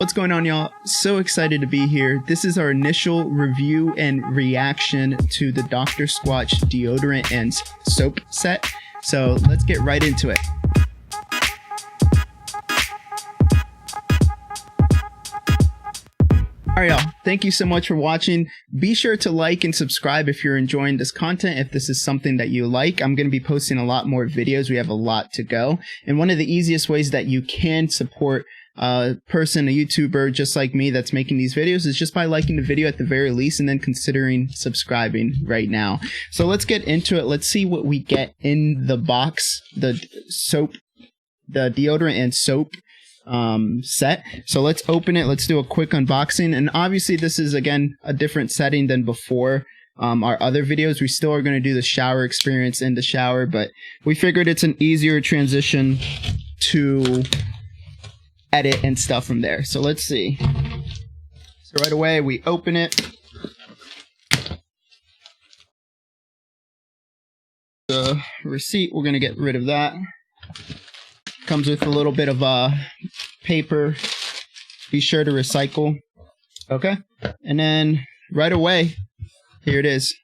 What's going on, y'all? So excited to be here. This is our initial review and reaction to the Dr. Squatch deodorant and soap set. So let's get right into it. Alright, y'all. Thank you so much for watching. Be sure to like and subscribe if you're enjoying this content, if this is something that you like. I'm going to be posting a lot more videos. We have a lot to go. And one of the easiest ways that you can support a YouTuber just like me that's making these videos is just by liking the video at the very least and then considering subscribing right now. So let's get into it. Let's see what we get in the box, the deodorant and soap set. So let's open it. Let's do a quick unboxing. And obviously this is again a different setting than before our other videos. We still are going to do the shower experience in the shower, but we figured it's an easier transition to edit and stuff from there. So let's see. So right away we open it. The receipt, we're going to get rid of that. Comes with a little bit of paper. Be sure to recycle. Okay. And then right away, here it is.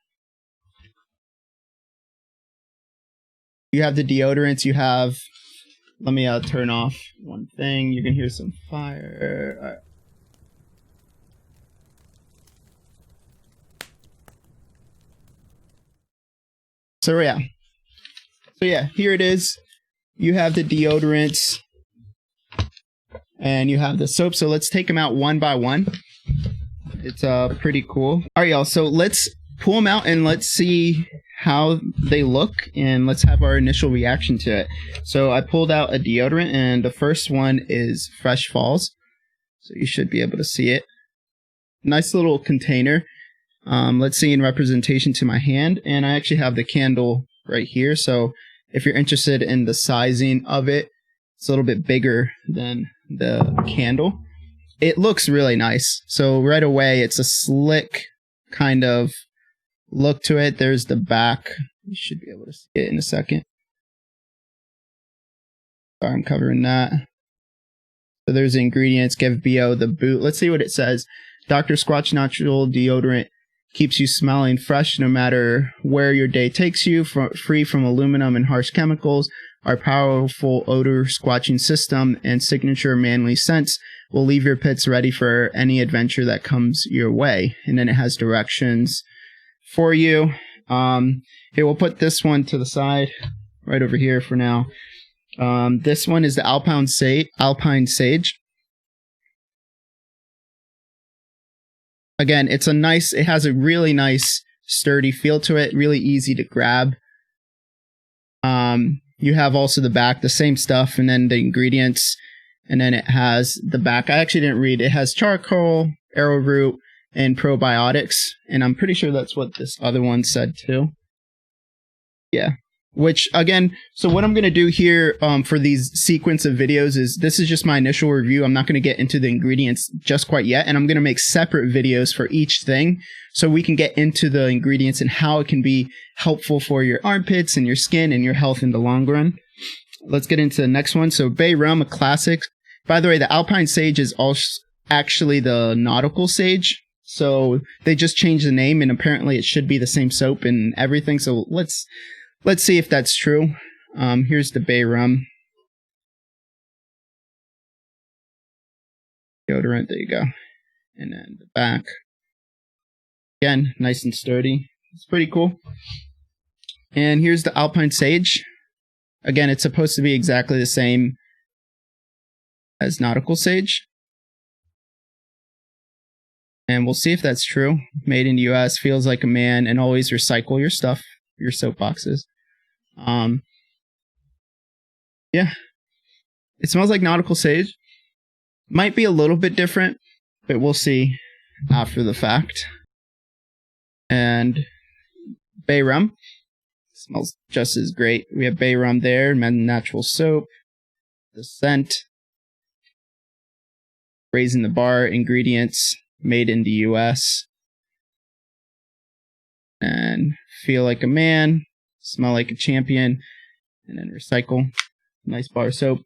You have the deodorants. You have, let me turn off one thing. You can hear some fire. All right. So yeah, here it is. You have the deodorants and you have the soap. So let's take them out one by one. It's pretty cool. All right, y'all. So let's pull them out and let's see how they look and let's have our initial reaction to it. So I pulled out a deodorant and the first one is Fresh Falls. So you should be able to see it. Nice little container. Let's see in representation to my hand. And I actually have the candle right here. So if you're interested in the sizing of it, it's a little bit bigger than the candle. It looks really nice. So right away, it's a slick kind of look to it. There's the back. You should be able to see it in a second. Sorry, I'm covering that. So there's the ingredients, Give BO, the boot. Let's see what it says. Dr. Squatch Natural Deodorant keeps you smelling fresh no matter where your day takes you, free from aluminum and harsh chemicals. Our powerful odor squatching system and signature manly scents will leave your pits ready for any adventure that comes your way. And then it has directions for you. Here, we'll put this one to the side right over here for now. This one is the Alpine Sage. Again, it has a really nice sturdy feel to it, really easy to grab. You have also the back, the same stuff, and then the ingredients, and then it has the back. I actually didn't read. It has charcoal, arrowroot, and probiotics, and I'm pretty sure that's what this other one said too. Yeah. Which, again, so what I'm going to do here for these sequence of videos is, this is just my initial review. I'm not going to get into the ingredients just quite yet, and I'm going to make separate videos for each thing so we can get into the ingredients and how it can be helpful for your armpits and your skin and your health in the long run. Let's get into the next one. So Bay Rum, a classic. By the way, the Alpine Sage is also actually the nautical sage. So they just changed the name, and apparently it should be the same soap and everything. So let's see if that's true. Here's the Bay Rum deodorant. There you go. And then the back. Again, nice and sturdy. It's pretty cool. And here's the Alpine Sage. Again, it's supposed to be exactly the same as nautical sage. And we'll see if that's true. Made in the US, feels like a man, and always recycle your stuff, your soap boxes. Yeah, it smells like nautical sage. Might be a little bit different, but we'll see after the fact. And Bay Rum smells just as great. We have Bay Rum there, natural soap, the scent, raising the bar, ingredients made in the US, and feel like a man, smell like a champion, and then recycle. Nice bar soap.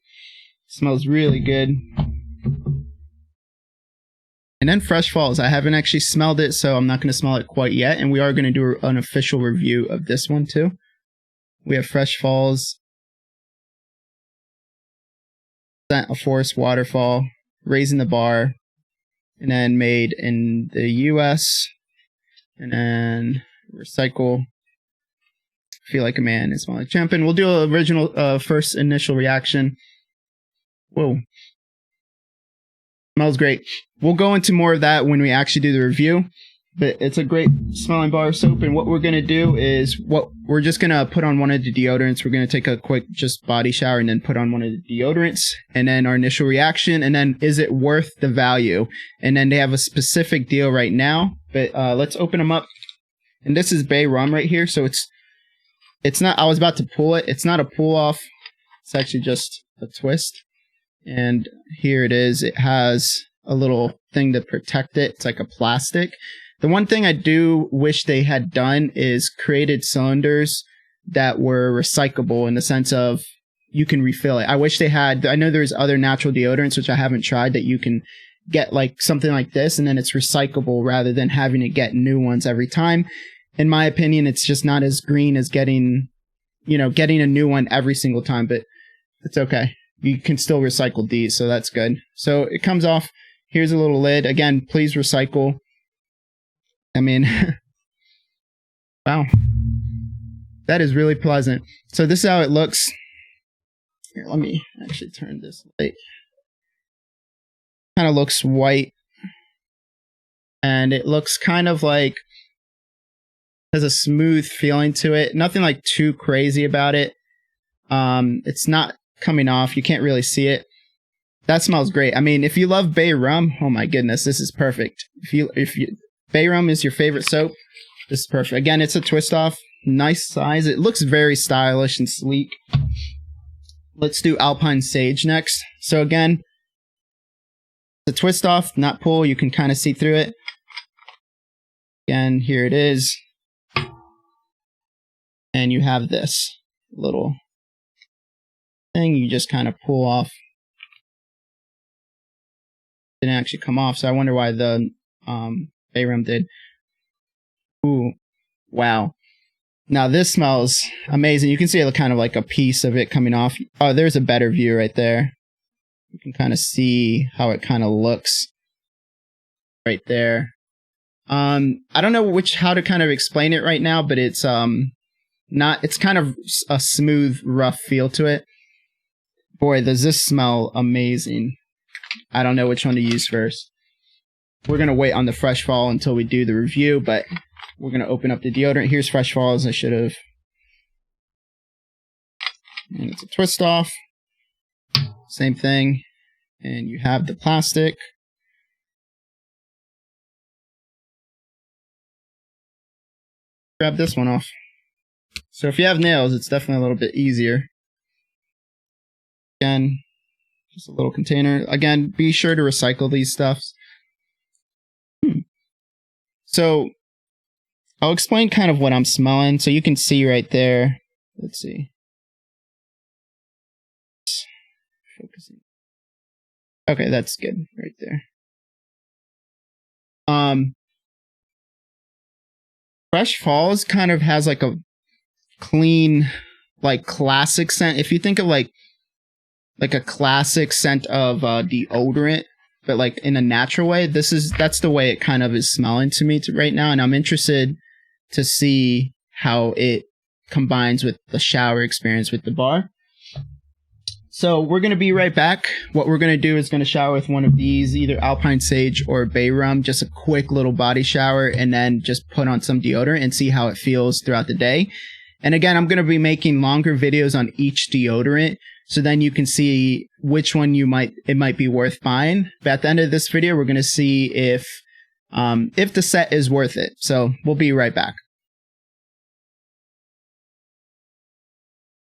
Smells really good. And then Fresh Falls. I haven't actually smelled it, so I'm not going to smell it quite yet. And we are going to do an official review of this one too. We have Fresh Falls, a forest waterfall, raising the bar, and then made in the US, and then recycle. Feel like a man and smell like champion. We'll do an original first initial reaction. Whoa. Smells great. We'll go into more of that when we actually do the review, but it's a great smelling bar soap. And what we're going to do is we're just going to put on one of the deodorants. We're going to take a quick just body shower and then put on one of the deodorants, and then our initial reaction, and then is it worth the value? And then they have a specific deal right now, but let's open them up. And this is Bay Rum right here. So it's not, I was about to pull it. It's not a pull off. It's actually just a twist. And here it is. It has a little thing to protect it. It's like a plastic. The one thing I do wish they had done is created cylinders that were recyclable in the sense of you can refill it. I wish they had. I know there's other natural deodorants, which I haven't tried, that you can get like something like this and then it's recyclable rather than having to get new ones every time. In my opinion, it's just not as green as getting a new one every single time, but it's okay. You can still recycle these, so that's good. So it comes off. Here's a little lid. Again, please recycle. I mean, wow. That is really pleasant. So this is how it looks. Here, let me actually turn this light. Kind of looks white. And it looks kind of like has a smooth feeling to it. Nothing like too crazy about it. It's not coming off. You can't really see it. That smells great. I mean, if you love Bay Rum, oh my goodness, this is perfect. If you Bay Rum is your favorite soap, this is perfect. Again, it's a twist off. Nice size. It looks very stylish and sleek. Let's do Alpine Sage next. So again, the twist off, not pull. You can kind of see through it. Again, here it is. And you have this little thing you just kind of pull off. Didn't actually come off, so I wonder why the Bay Rum did. Ooh, wow. Now this smells amazing. You can see kind of like a piece of it coming off. Oh, there's a better view right there. You can kind of see how it kind of looks right there. I don't know how to kind of explain it right now, but it's it's kind of a smooth, rough feel to it. Boy, does this smell amazing. I don't know which one to use first. We're going to wait on the Fresh Fall until we do the review, but we're going to open up the deodorant. Here's Fresh Falls. I should have. And it's a twist off. Same thing. And you have the plastic. Grab this one off. So if you have nails, it's definitely a little bit easier. Again, just a little container. Again, be sure to recycle these stuffs. So I'll explain kind of what I'm smelling. So you can see right there. Let's see. Focusing. Okay, that's good right there. Fresh Falls kind of has like a clean, like classic scent. If you think of like a classic scent of deodorant, but like in a natural way, that's the way it kind of is smelling to me right now. And I'm interested to see how it combines with the shower experience with the bar. So we're going to be right back. What we're going to do is going to shower with one of these, either Alpine Sage or Bay Rum, just a quick little body shower, and then just put on some deodorant and see how it feels throughout the day. And again, I'm going to be making longer videos on each deodorant, so then you can see which one it might be worth buying. But at the end of this video, we're going to see if the set is worth it. So we'll be right back.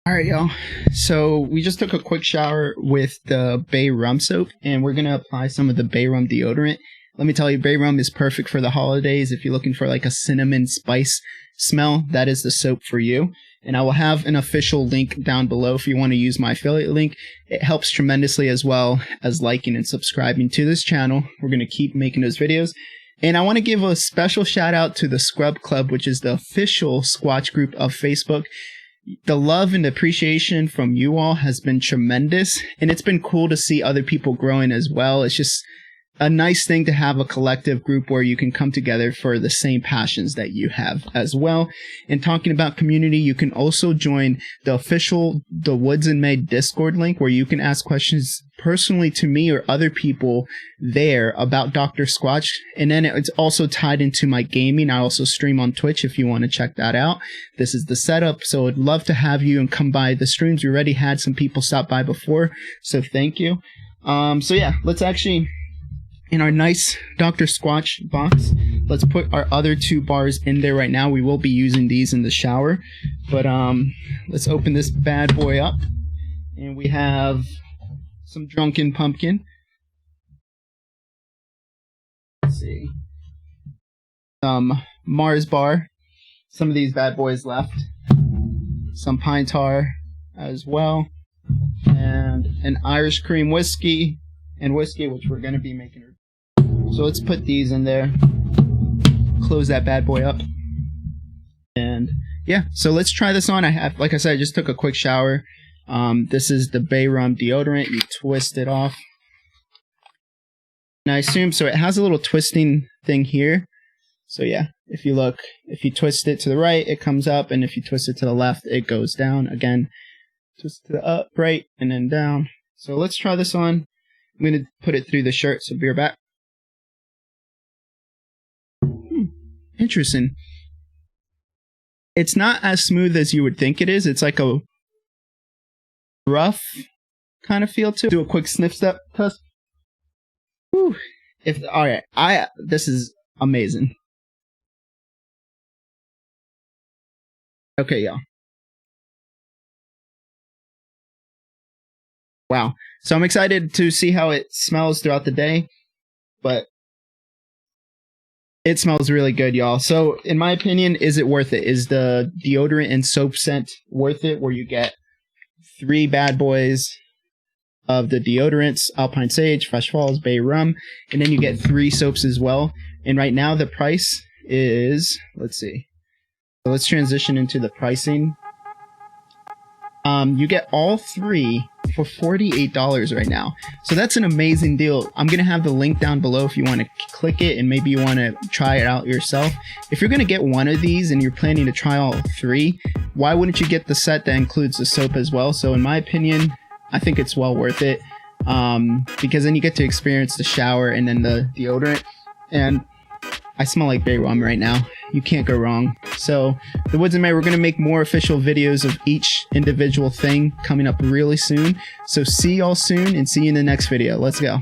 All right, y'all. So we just took a quick shower with the Bay Rum soap, and we're going to apply some of the Bay Rum deodorant. Let me tell you, Bay Rum is perfect for the holidays. If you're looking for like a cinnamon spice smell, that is the soap for you. And I will have an official link down below if you want to use my affiliate link. It helps tremendously, as well as liking and subscribing to this channel. We're going to keep making those videos. And I want to give a special shout out to the Scrub Club, which is the official Squatch group of Facebook. The love and appreciation from you all has been tremendous, and it's been cool to see other people growing as well. It's just a nice thing to have a collective group where you can come together for the same passions that you have as well. And talking about community, you can also join the official The Woods and May Discord link, where you can ask questions personally to me or other people there about Dr. Squatch. And then it's also tied into my gaming. I also stream on Twitch if you want to check that out. This is the setup, so I'd love to have you and come by the streams. We already had some people stop by before, so thank you. So yeah, let's actually, in our nice Dr. Squatch box, let's put our other 2 bars in there right now. We will be using these in the shower, but let's open this bad boy up, and we have some Drunken Pumpkin. Let's see, some Mars Bar, some of these bad boys left, some Pine Tar as well, and an Irish Cream whiskey, which we're going to be making. So let's put these in there, close that bad boy up, and yeah, so let's try this on. Like I said, I just took a quick shower. This is the Bay Rum deodorant. You twist it off, and I assume, so it has a little twisting thing here. So yeah, if you look, if you twist it to the right, it comes up, and if you twist it to the left, it goes down. Again, twist it to the up, right, and then down. So let's try this on. I'm going to put it through the shirt, so be right back. Interesting. It's not as smooth as you would think it is. It's like a rough kind of feel to it. Do a quick sniff step test. Whew. Alright, this is amazing. Okay, y'all. Wow. So I'm excited to see how it smells throughout the day, but it smells really good, y'all. So in my opinion, is it worth it? Is the deodorant and soap scent worth it, where you get 3 bad boys of the deodorants, Alpine Sage, Fresh Falls, Bay Rum, and then you get 3 soaps as well. And right now the price is, let's see. So let's transition into the pricing. You get all 3 for $48 right now. So that's an amazing deal. I'm going to have the link down below if you want to click it and maybe you want to try it out yourself. If you're going to get one of these and you're planning to try all 3, why wouldn't you get the set that includes the soap as well? So in my opinion, I think it's well worth it, because then you get to experience the shower and then the deodorant. And I smell like Bay Rum right now. You can't go wrong. So the Woods and May, we're going to make more official videos of each individual thing coming up really soon. So see y'all soon, and see you in the next video. Let's go.